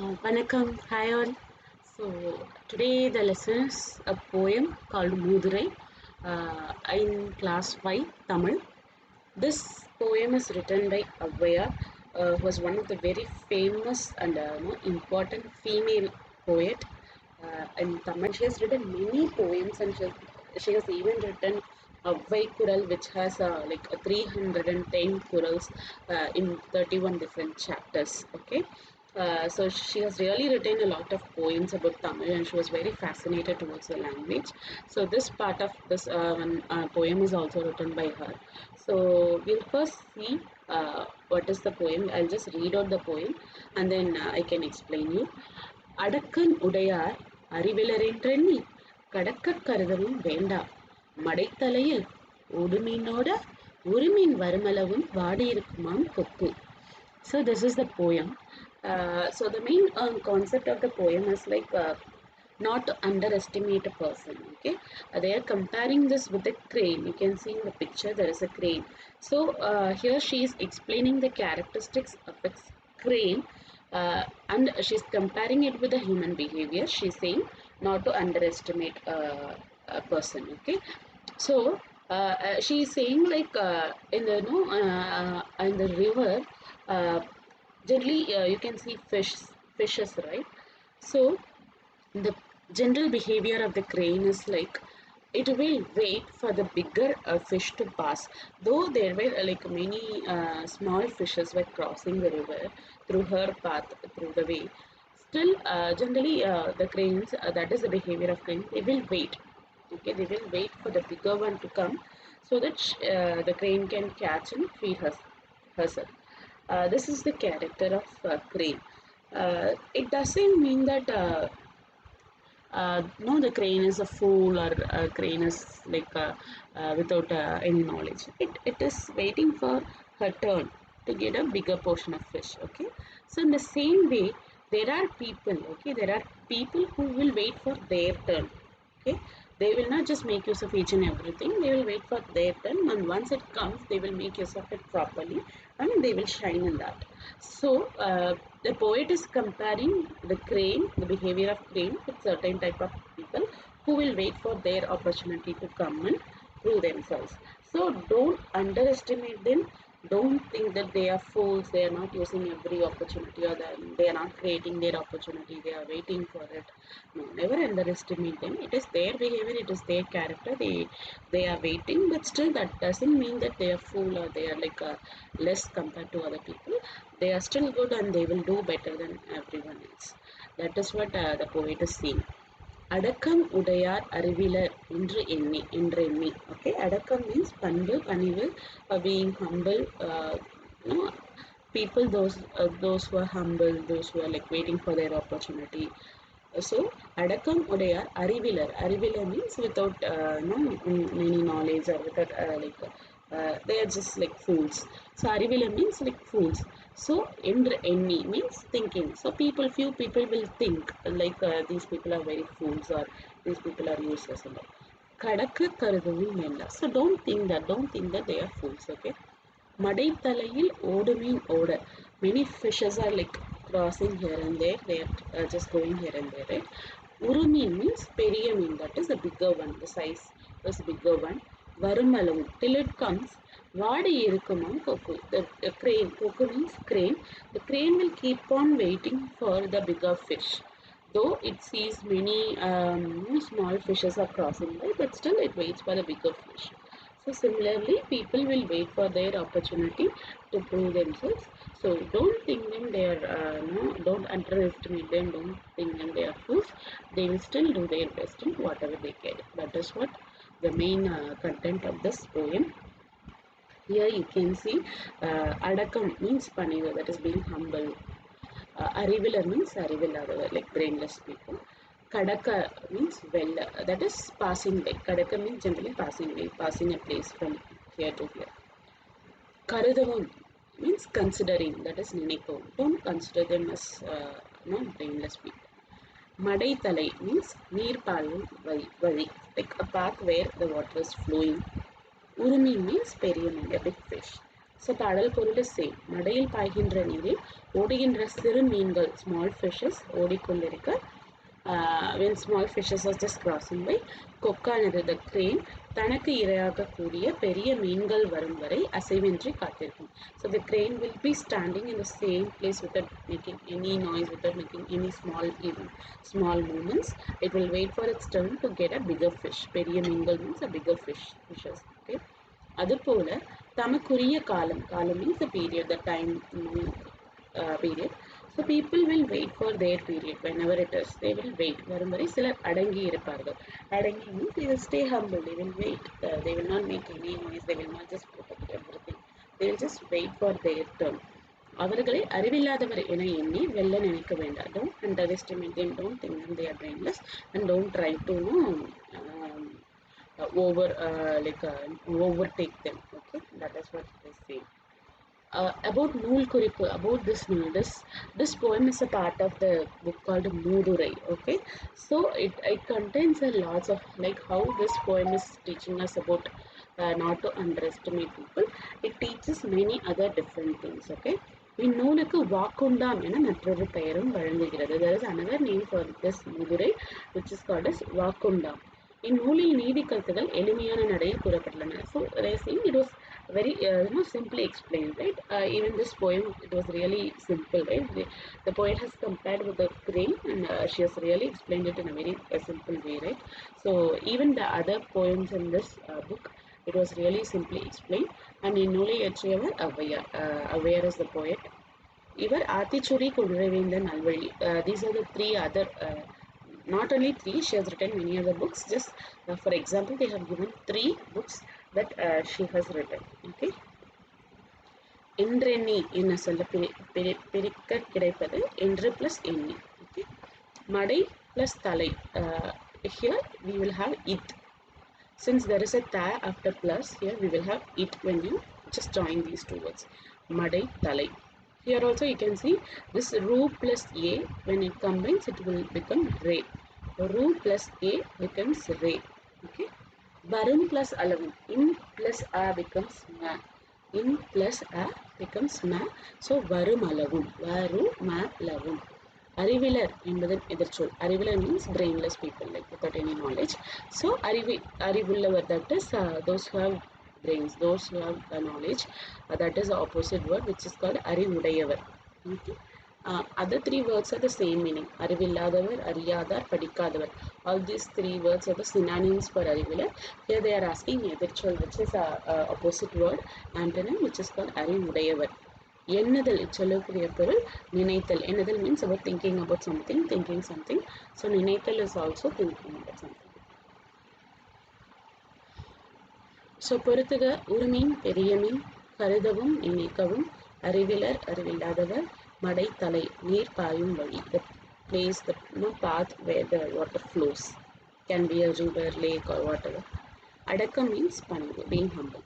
Vanakkam, hi all. So today the lesson is a poem called Mudurai in class 5 Tamil. This poem is written by Avvaya, who was one of the very famous and important female poet in Tamil. She has written many poems and she has even written Avvai Kural, which has like 310 kurals in 31 different chapters. Okay. So she has really written a lot of poems about Tamil and she was very fascinated towards the language. So this part of this poem is also written by her. So we'll first see what is the poem. I'll just read out the poem and then I can explain you. அடக்கன் உடையார் அறிவிலரென்றெண்ணி கடக்கக் கருதவும் வேண்டா மடைத்தலையில் உடுமீனோட உருமீன் வருமளவும் வாடியிருக்குமாம் கொக்கு. So this is the poem. So the main concept of the poem is like not to underestimate a person. Okay, they are comparing this with a crane. You can see in the picture there is a crane. So here she is explaining the characteristics of a crane, and she's comparing it with the human behavior. She's saying not to underestimate a person. Okay, so she is saying like in the in the river. Generally you can see fishes, right? So the general behavior of the crane is like it will wait for the bigger fish to pass, though there were like many small fishes were crossing the river through her path through the way. Still generally the cranes, that is the behavior of cranes, they will wait. Okay, they will wait for the bigger one to come so that the crane can catch and feed herself. This is the character of crane. It doesn't mean that no, the crane is a fool or crane is like without any knowledge. It is waiting for her turn to get a bigger portion of fish. Okay, so in the same way, there are people. Okay, there are people who will wait for their turn. Okay, they will not just make use of each and everything. They will wait for their turn, and once it comes, they will make use of it properly, and they will shine in that. So the poet is comparing the crane, the behavior of crane, with certain type of people who will wait for their opportunity to come and prove themselves. So don't underestimate them. Don't think that they are fools. They are not using every opportunity, or they are not creating their opportunity. They are waiting for it. No, never underestimate them. It is their behavior. It is their character. They are waiting, but still that doesn't mean that they are fool or they are like less compared to other people. They are still good and they will do better than everyone else. That is what the poet is saying. அடக்கம் உடையார் அறிவிலர் என்று எண்ணி. Okay, அடக்கம் means பண்பு, பணிவு, being humble. You know, people, those who are humble, those who are like waiting for their opportunity. So அடக்கம் உடையார் அறிவிலர் means without any knowledge or without they are just like fools. So அறிவிலர் means like fools. So எண்ணி means thinking. So few people will think like these people are very fools or these people are useless and all. கடக்க கருதவும் வேண்டாம். So don't think that they are fools. Okay, மடைத்தலையில் ஓடுமீன் ஓட. Many fishes are like crossing here and there. They are just going here and there, right? உருமீன் means பெரிய மீன், that is the bigger one. The size is bigger one. வருமளவும், till it comes. வாடி இருக்குமாம் கொக்கு. The crane, கொக்கு means crane. The crane will keep on waiting for the bigger fish. Though it sees many small fishes are crossing by, but still it waits for the bigger fish. So similarly, people will wait for their opportunity to prove themselves. So don't think them they are don't underestimate them. Don't think them they are fools. They will still do their best in whatever they get. That is what the main content of this poem. Here you can see adakam means panivu, that is being humble. Arivilar means arivilladava, like brainless people. Kadaka means well, that is passing by. Kadaka means generally passing by, passing a place from here to here. Karudavum means considering, that is ninikavum. Don't consider them as brainless people. Madai Talai means neer palum vadi, like a path where the water is flowing. Urumi means periyamin, a big fish. So பாடல் பொருள் is same. மடையில் பாய்கின்ற நீரில் ஓடுகின்ற சிறு மீன்கள் small fishes ஓடிக்கொண்டிருக்க when small fishes are just crossing by கொக்கானது the crane தனக்கு இரையாக கூடிய பெரிய மீன்கள் வரும் வரை அசைவின்றி காத்திருக்கும். So the crane will be standing in the same place without making any noise, without making any small movements. It will wait for its turn to get a bigger fish. பெரிய மீன்கள் means a bigger fishes. Okay. அதுபோல தமக்குரிய காலம் means the period, the time period. So people will wait for their period whenever it is. They will wait. வரும் வரை சிலர் அடங்கி இருப்பார்கள். அடங்கி means they will stay humble. They will wait. They will not make any noise. They will not just protect everything. They will just wait for their turn. அவர்களை அறிவில்லாதவர் என எண்ணி வெல்ல நினைக்க வேண்டாம். Don't underestimate them. Don't think them they are brainless, and don't try to overtake them. Okay, that is what they say. About Nool Kuripu, about this Nool, this poem is a part of the book called Moodurai. Okay, so it contains a lots of like how this poem is teaching us about not to underestimate people. It teaches many other different things. Okay, இந்நூலுக்கு வாக்குண்டாம் என மற்றொரு பெயரும் வழங்குகிறது. There is another name for this Moodurai, which is called as வாக்குண்டாம். இந்நூலில் நீதி கருத்துகள் எளிமையான நடையில் கூறப்பட்டுள்ளன. So they are saying it was very simply explained, right? Even this poem, it was really simple, right? The poet has compared with the crane, and she has really explained it in a very simple way, right? So even the other poems in this book, it was really simply explained. And in நூலை இயற்றியவர் Avvaiyar. Avvaiyar is the poet. இவர் ஆத்திச்சூடி குதிரைவேந்தன் நல்வழி. These are the three other not only three, she has written many other books. Just for example, they have given 3 books that she has written. Okay. என்றெண்ணி என்ன சொல்ல பிரிக்க கிடைப்பது என்று plus எண்ணி. Okay. மடை plus தலை. Here we will have it. Since there is a tha after plus, here we will have it when you just join these 2 words. Madai தலை. Here also you can see this ru plus a, when it combines it will become re. Ru plus a becomes re. Okay. Varum plus alavum. In plus a becomes ma. In plus a becomes ma. So varum alavum. Varu ma lavum. அறிவிலர் என்பதன் எதிர்ச்சொல். அறிவிலர் means brainless people, like without any knowledge. So அறிவுள்ளவர், that is those who have brains, those who have knowledge. That is the opposite word, which is called அறிவுடையவர். Okay. Other 3 words are the same meaning. அறிவில்லாதவர், அறியாதார், படிக்காதவர். All these 3 words are the synonyms for அறிவிலர். Here they are asking எதிர்ச்சொல், which is opposite word, antonym, which is called அறிவுடையவர். எண்ணுதல் இச்சொல்லுக்குரிய பொருள் நினைத்தல். எண்ணுதல் means about thinking about something, thinking something. So நினைத்தல் is also thinking about something. So பொறுத்துக உருமீன் பெரிய மீன் கருதவும் நினைக்கவும் அறிவிலர் அறிவில்லாதவர் மடை தலை நீர் பாயும் வழி. The place, the path where the water flows, can be a river, lake or whatever. அடக்கம் means பணிவு, being humble.